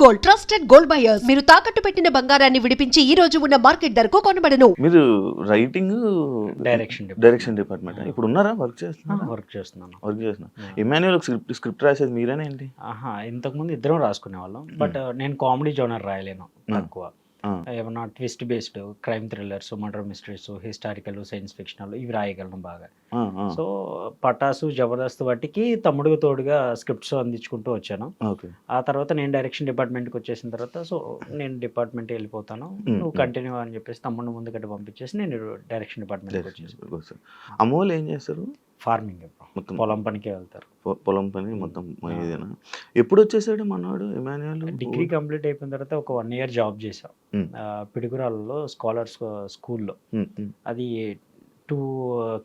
Gold, trusted gold buyers. మీరు తాకట్టు పెట్టిన బంగారాన్ని విడిపించి ఈ రోజు ఉన్న మార్కెట్ ధరకు కొనబడను. మీరు రైటింగ్ డైరెక్షన్ డిపార్ట్మెంట్ ఇప్పుడు ఉన్నారా? వర్క్ చేస్తున్నారా? వర్క్ చేస్తున్నాను. వర్క్ చేస్తున్నా. ఇమాన్యుయల్ స్క్రిప్ట్ రాసేది మీరేనా ఏంటి? ఇంతకుముందు ఇద్దరం రాసుకునే వాళ్ళం, బట్ నేను కామెడీ జోనర్ రాయలేను, తక్కువ. ఏమన్నా twist based crime thrillers, murder mysteries, historical, science fictional ఇవి రాయగలను బాగా. సో పటాసు, జబర్దస్త్ వాటికి తమ్ముడుగా తోడుగా స్క్రిప్ట్స్ అందించుకుంటూ వచ్చాను. ఆ తర్వాత నేను డైరెక్షన్ డిపార్ట్మెంట్కి వచ్చేసిన తర్వాత సో నేను డిపార్ట్మెంట్ వెళ్ళిపోతాను, నువ్వు కంటిన్యూ అని చెప్పేసి తమ్ముడిని ముందుకంటే పంపించేసి నేను డైరెక్షన్ డిపార్ట్మెంట్కి వచ్చేసాను. అమ్మోళ్ళు ఏం చేస్తారు? ఫార్మింగ్, మొత్తం పొలం పనికే వెళ్తారు. పొలం పని మొత్తం ఇదేనా? ఎప్పుడు వచ్చేసాడు మనవాడు ఇమాన్యుయల్? డిగ్రీ కంప్లీట్ అయిపోయిన తర్వాత ఒక 1 year జాబ్ చేసాం పిడుగురాళ్ళలో స్కాలర్స్ స్కూల్లో. అది 2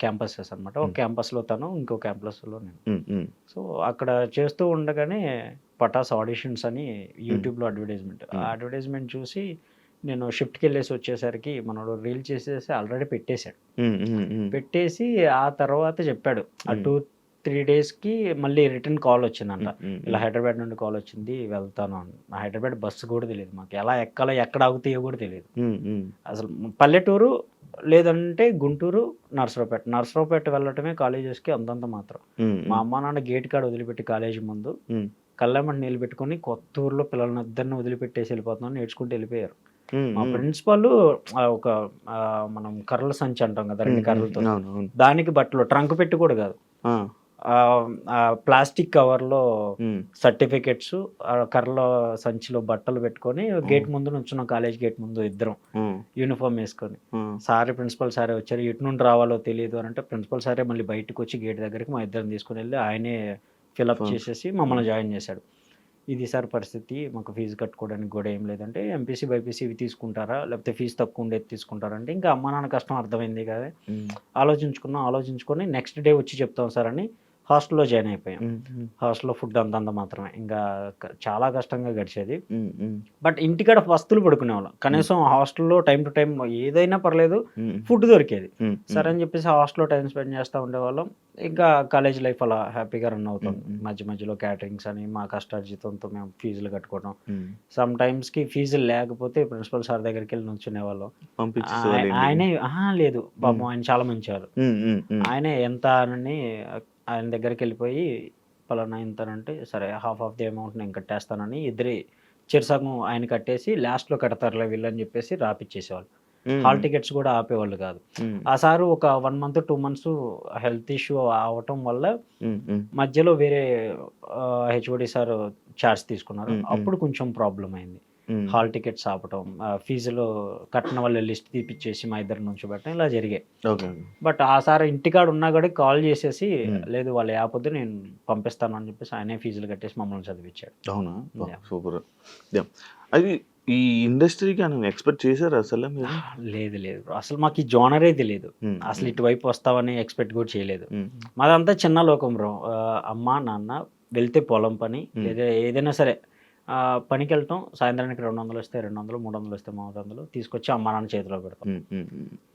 క్యాంపసెస్ అనమాట. ఒక క్యాంపస్లో తను, ఇంకో క్యాంపస్లో నేను. సో అక్కడ చేస్తూ ఉండగానే పటాస్ ఆడిషన్స్ అని యూట్యూబ్లో అడ్వర్టైజ్మెంట్, ఆ అడ్వర్టైజ్మెంట్ చూసి నేను షిఫ్ట్కి వెళ్ళేసి వచ్చేసరికి మనోడు రీల్ చేసేసి ఆల్రెడీ పెట్టేశాడు. పెట్టేసి ఆ తర్వాత చెప్పాడు ఆ 2-3 daysకి మళ్ళీ రిటర్న్ కాల్ వచ్చిందంట, ఇలా హైదరాబాద్ నుండి కాల్ వచ్చింది, వెళ్తాను అని. హైదరాబాద్ బస్సు కూడా తెలియదు మాకు, ఎలా ఎక్కాలో ఎక్కడ ఆగుతాయో కూడా తెలియదు అసలు. పల్లెటూరు లేదంటే గుంటూరు, నర్సరావుపేట వెళ్ళటమే కాలేజెస్కి అంతంత మాత్రం. మా అమ్మ నాన్న గేట్ కాడ వదిలిపెట్టి కాలేజీ ముందు కళ్ళెమ్మటి నీళ్ళు పెట్టుకుని కొత్త ఊర్లో పిల్లల్ని ఇద్దరిని వదిలిపెట్టేసి వెళ్ళిపోతున్నాను నేర్చుకుంటూ వెళ్ళిపోయారు. మా ప్రిన్సిపల్ ఒక మనం కర్రల సంచి అంటాం కదా, 2 కర్రలతో, దానికి బట్టలు ట్రంక్ పెట్టి కూడా కాదు, ప్లాస్టిక్ కవర్లో సర్టిఫికెట్స్, కర్రల సంచిలో బట్టలు పెట్టుకొని గేట్ ముందు నుంచున్నాం, కాలేజ్ గేట్ ముందు ఇద్దరం యూనిఫామ్ వేసుకొని. సారే ప్రిన్సిపల్ సారే వచ్చారు, ఎటు నుండి రావాలో తెలియదు అని అంటే ప్రిన్సిపల్ సారే మళ్ళీ బయటకు వచ్చి గేట్ దగ్గరికి మా ఇద్దరం తీసుకుని వెళ్ళి ఆయనే ఫిల్అప్ చేసేసి మమ్మల్ని జాయిన్ చేశాడు. ఇది సార్ పరిస్థితి, మాకు ఫీజు కట్టుకోవడానికి కూడా ఏం లేదంటే ఎంపీసీ బైపీసీ ఇవి తీసుకుంటారా లేకపోతే ఫీజు తక్కువ ఉండేది తీసుకుంటారంటే ఇంకా అమ్మ నాన్న కష్టం అర్థమైంది కదా, ఆలోచించుకొని నెక్స్ట్ డే వచ్చి చెప్తాం సార్ అని హాస్టల్లో జాయిన్ అయిపోయాం. హాస్టల్లో ఫుడ్ అంతంత మాత్రమే, ఇంకా చాలా కష్టంగా గడిచేది. బట్ ఇంటికాడ వస్తువులు పడుకునేవాళ్ళం, కనీసం హాస్టల్లో టైం టు టైం ఏదైనా పర్లేదు ఫుడ్ దొరికేది. సరే అని చెప్పేసి హాస్టల్లో టైం స్పెండ్ చేస్తూ ఉండేవాళ్ళం. ఇంకా కాలేజ్ లైఫ్ అలా హ్యాపీగా రన్ అవుతుంది. మధ్యలో క్యాటరింగ్స్ అని మా కష్టార్జితంతో మేము ఫీజులు కట్టుకోవడం, సమ్ టైమ్స్కి ఫీజులు లేకపోతే ప్రిన్సిపల్ సార్ దగ్గరికి వెళ్ళి నుంచునేవాళ్ళం. ఆయనే లేదు పాపం, ఆయన చాలా మంచివారు. ఆయనే ఎంత అని ఆయన దగ్గరికి వెళ్ళిపోయి పలానా ఇంతనంటే సరే హాఫ్ ఆఫ్ ది అమౌంట్ నేను కట్టేస్తానని ఇద్దరి చిరుసగం ఆయన కట్టేసి లాస్ట్లో కడతారులే వీళ్ళని చెప్పేసి రాపిచ్చేసేవాళ్ళు. హాల్ టికెట్స్ కూడా ఆపేవాళ్ళు కాదు. ఆ సారు ఒక 1 month 2 months హెల్త్ ఇష్యూ అవటం వల్ల మధ్యలో వేరే హెచ్ఓడి సార్ చార్జ్ తీసుకున్నారు. అప్పుడు కొంచెం ప్రాబ్లం అయింది. హాల్ టికెట్స్ ఆపటం, ఫీజులు కట్టిన వాళ్ళ లిస్ట్ తీపిచ్చేసి మా ఇద్దరి నుంచి పెట్టడం ఇలా జరిగాయి. బట్ ఆ సార్ ఇంటికాడ ఉన్నా కూడా కాల్ చేసేసి లేదు వాళ్ళు ఆపొద్దు నేను పంపిస్తాను అని చెప్పేసి ఆయనే ఫీజులు కట్టేసి మమ్మల్ని చదివించాడు. అవునా, సూపర్. అది ఈ ఇండస్ట్రీకి అని ఎక్స్పెక్ట్ చేశారు అసలు? లేదు అసలు మాకు ఈ జోనరే తెలియదు, అసలు ఇటువైపు వస్తావని ఎక్స్పెక్ట్ కూడా చేయలేదు. మాదంతా చిన్న లోకం బ్రో. అమ్మ నాన్న వెళ్తే పొలం పని లేదా ఏదైనా సరే పనికి వెళ్తాం, సాయంత్రానికి 200 వస్తే 200, 300 వస్తే 300 తీసుకొచ్చి అమ్మ నాన్న చేతిలో పెడతాం,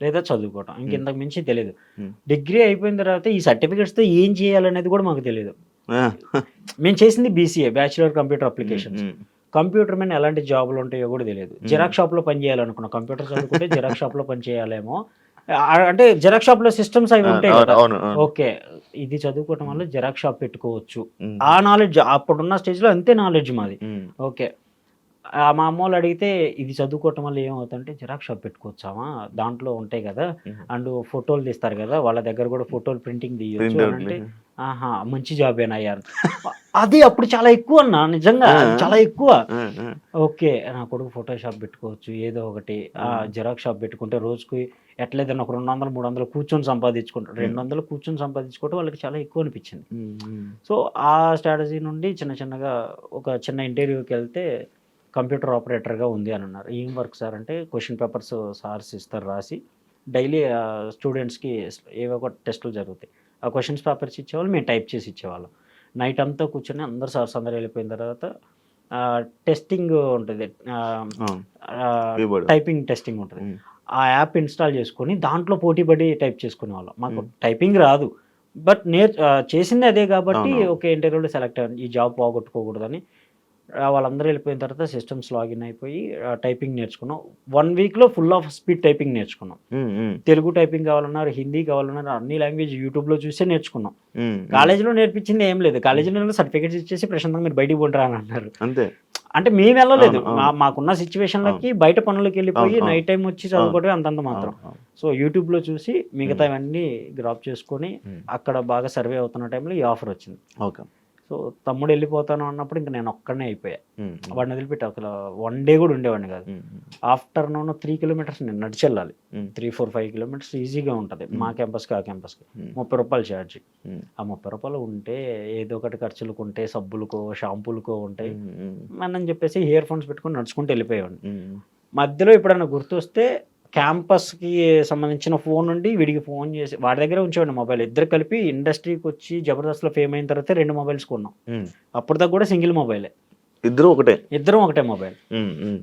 లేదా చదువుకోవటం. ఇంతకు మించి తెలియదు. డిగ్రీ అయిపోయిన తర్వాత ఈ సర్టిఫికెట్స్తో ఏం చేయాలనేది కూడా మాకు తెలియదు. మేము చేసింది BCA, bachelor computer applications. Computer మీద ఎలాంటి జాబులు ఉంటాయో కూడా తెలియదు. జిరాక్స్ షాప్లో పని చేయాలనుకున్నాం, కంప్యూటర్ చదువుకుంటే జిరాక్స్ షాప్లో పని చేయాలేమో, అంటే జిరాక్స్ షాప్లో సిస్టమ్స్ అవి ఉంటాయి కదా, ఓకే ఇది చదువుకోవటం వల్ల జిరాక్స్ షాప్ పెట్టుకోవచ్చు. ఆ నాలెడ్జ్ అప్పుడున్న స్టేజ్లో అంతే నాలెడ్జ్ మాది. ఓకే మా అమ్మ వాళ్ళు అడిగితే ఇది చదువుకోవటం వల్ల ఏమవుతుందంటే జిరాక్స్ షాప్ పెట్టుకోవచ్చామా, దాంట్లో ఉంటాయి కదా అండ్ ఫోటోలు తీస్తారు కదా వాళ్ళ దగ్గర కూడా ఫోటోలు ప్రింటింగ్ తీయచ్చు అంటే మంచి జాబ్ ఏనయ్యా. అది అప్పుడు చాలా ఎక్కువ అన్న, నిజంగా చాలా ఎక్కువ. ఓకే నా కొడుకు ఫోటో షాప్ పెట్టుకోవచ్చు, ఏదో ఒకటి జిరాక్స్ షాప్ పెట్టుకుంటే రోజుకి ఎట్లేదన్నా ఒక 200-300 కూర్చొని సంపాదించుకుంటారు. 200 కూర్చొని సంపాదించుకోవడం వాళ్ళకి చాలా ఎక్కువ అనిపించింది. సో ఆ స్ట్రాటజీ నుండి చిన్నగా ఒక చిన్న ఇంటర్వ్యూకి వెళ్తే కంప్యూటర్ ఆపరేటర్గా ఉంది అని అన్నారు. ఏం వర్క్ సార్ అంటే క్వశ్చన్ పేపర్స్ సార్స్ ఇస్తారు రాసి, డైలీ స్టూడెంట్స్కి ఏవో ఒక టెస్టులు జరుగుతాయి, ఆ క్వశ్చన్స్ పేపర్స్ ఇచ్చేవాళ్ళు, మేము టైప్ చేసి ఇచ్చేవాళ్ళం. నైట్ అంతా కూర్చొని అందరు సార్స్ అందరూ వెళ్ళిపోయిన తర్వాత టెస్టింగ్ ఉంటుంది, టైపింగ్ టెస్టింగ్ ఉంటుంది. ఆ యాప్ ఇన్స్టాల్ చేసుకొని దాంట్లో పోటీపడి టైప్ చేసుకునే వాళ్ళం. మాకు టైపింగ్ రాదు, బట్ చేసింది అదే కాబట్టి ఓకే ఇంటర్వ్యూలో సెలెక్ట్ అయ్యాను. ఈ జాబ్ పోగొట్టుకోకూడదని వాళ్ళందరూ వెళ్ళిపోయిన తర్వాత సిస్టమ్స్ లాగిన్ అయిపోయి టైపింగ్ నేర్చుకున్నాం. 1 వీక్లో ఫుల్ ఆఫ్ స్పీడ్ టైపింగ్ నేర్చుకున్నాం. తెలుగు టైపింగ్ కావాలన్నారు, హిందీ కావాలన్నారు, అన్ని లాంగ్వేజ్ యూట్యూబ్లో చూసే నేర్చుకున్నాం. కాలేజీలో నేర్పించింది ఏం లేదు. కాలేజీలో సర్టిఫికేట్స్ ఇచ్చేసి ప్రశాంతంగా మీరు బయటికి పోండి రా అని అన్నారు. అంతే. అంటే మేము వెళ్ళలేదు. అవును, అవును. మాకున్న సిచ్యువేషన్లకి బయట పనులకు వెళ్ళిపోయి అవును, నైట్ టైం వచ్చి చదువుకోవడం అంతంత మాత్రం. సో యూట్యూబ్లో చూసి మిగతావన్నీ గ్రాప్ చేసుకొని అక్కడ బాగా సర్వే అవుతున్న టైంలో ఈ ఆఫర్ వచ్చింది. ఓకే. సో తమ్ముడు వెళ్ళిపోతాను అన్నప్పుడు ఇంకా నేను ఒక్కడనే అయిపోయా. వాడిని వదిలిపెట్టి అసలు 1 డే కూడా ఉండేవాడిని కాదు. ఆఫ్టర్నూన్ 3 కిలోమీటర్స్ నేను నడిచి వెళ్ళాలి. 3-4-5 కిలోమీటర్స్ ఈజీగా ఉంటుంది మా క్యాంపస్కి ఆ క్యాంపస్కి. 30 రూపాయలు ఛార్జ్. ఆ 30 రూపాయలు ఉంటే ఏదో ఒకటి ఖర్చులకు ఉంటే సబ్బులకో షాంపూలకో ఉంటాయి అని చెప్పేసి ఇయర్ ఫోన్స్ పెట్టుకొని నడుచుకుంటూ వెళ్ళిపోయేవాడిని. మధ్యలో ఎప్పుడైనా గుర్తొస్తే క్యాంపస్కి సంబంధించిన ఫోన్ నుండి వీడికి ఫోన్ చేసి వాడి దగ్గర ఉంచేవాడిని మొబైల్. ఇద్దరు కలిపి ఇండస్ట్రీకి వచ్చి జబర్దస్త్లో ఫేమ్ అయిన తర్వాత 2 మొబైల్స్ కొన్నాం. అప్పుడు దాకా కూడా సింగిల్ మొబైలే. ఇద్దరం ఒకటే మొబైల్.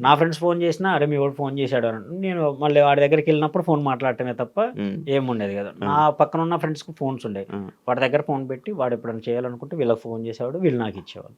నా ఫ్రెండ్స్ ఫోన్ చేసినా అరే మీ వాడు ఫోన్ చేశాడు అని నేను మళ్ళీ వాడి దగ్గరికి వెళ్ళినప్పుడు ఫోన్ మాట్లాడటమే తప్ప ఏముండేది కదా. నా పక్కన ఉన్న ఫ్రెండ్స్కి ఫోన్స్ ఉండేవి. వాడి దగ్గర ఫోన్ పెట్టి వాడు ఎప్పుడైనా చేయాలనుకుంటే వీళ్ళకి ఫోన్ చేసేవాడు, వీళ్ళు నాకు ఇచ్చేవాళ్ళు.